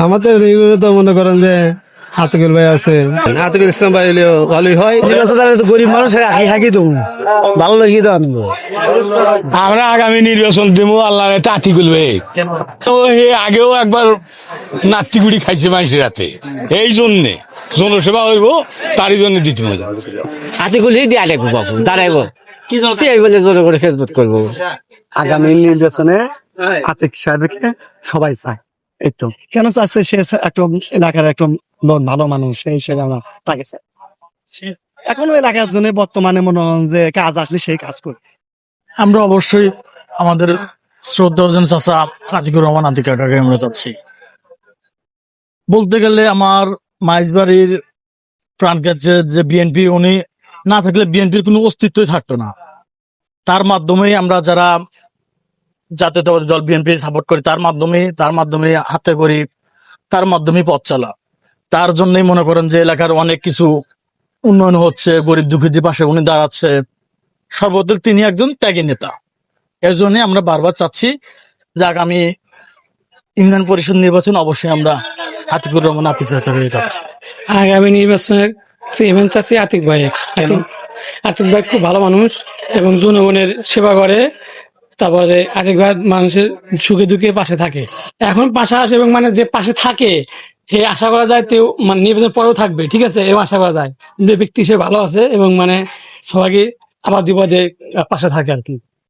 আমাদের এইগুলো তো মনে করেন যে আতিকুল ভাই আছে, আতিকুল ইসলাম ভাই হলেও ভালোই হয়। গরিব মানুষ হাকি তো ভালো লাগি তো আনবো। আমরা আগামী নির্বাচন দেবো আল্লাহ আতিকুল ভাই। তো আগেও একবার নাতিগুড়ি খাইছে মানুষের রাতে, এই জন্যে জনসেবা হইব, তারই জন্য দিতে মজা। আতিকুলই দিয়ে দেখবো বাবু দাঁড়াইবো কি বলে জোরে করে খেজমত করবো। আগামী নির্বাচনে আতিক সাহেবকে সবাই চায়। এই তো কেন চাচ্ছে, সে একটা এলাকার একটা ভালো মানুষ, সেই হিসেবে আমরা তাকে চাই। এখনো এলাকার জন্য বর্তমানে মনে হয় যে কাজ আসলে সেই কাজ করে। আমরা অবশ্যই আমাদের শ্রদ্ধাভাজন চাচা আতিকুর রহমান আতিক কাকাকে আমরা চাচ্ছি। বলতে গেলে আমার মাইজবাড়ির প্রাণকেন্দ্রে যে বিএনপি, উনি না থাকলে বিএনপির কোনো অস্তিত্বই থাকতো না। তার মাধ্যমেই আমরা যারা জাতীয়তাবাদী দল বিএনপি সাপোর্ট করি, তার মাধ্যমে হাতে করি, তার মাধ্যমেই পথ চলা। তার জন্যই মনে করেন যে এলাকার অনেক কিছু উন্নয়ন হচ্ছে, গরিব দুঃখীদের পাশে উনি দাঁড়াচ্ছে। সর্বদল তিনি একজন ত্যাগী নেতা। এর জন্য আমরা বারবার চাচ্ছি যে আগামী ইউনিয়ন পরিষদ নির্বাচন অবশ্যই আমরা আতিকুর রহমান আতিক চাচাকে চাচ্ছি। আগামী নির্বাচনের চেয়ারম্যান চাচ্ছি আতিক ভাই। আতিক ভাই খুব ভালো মানুষ এবং জনগণের সেবা করে। তারপরে আতিক ভাই মানুষের সুখে দুঃখে পাশে থাকে, এখন পাশে আসে এবং মানে যে পাশে থাকে হে আশা করা যায় তেও মানে নির্বাচন পরেও থাকবে, ঠিক আছে, এবং আশা করা যায় যে ব্যক্তি সে ভালো আছে এবং মানে সবাইকে আবার বিপদে পাশে থাকে আর কি।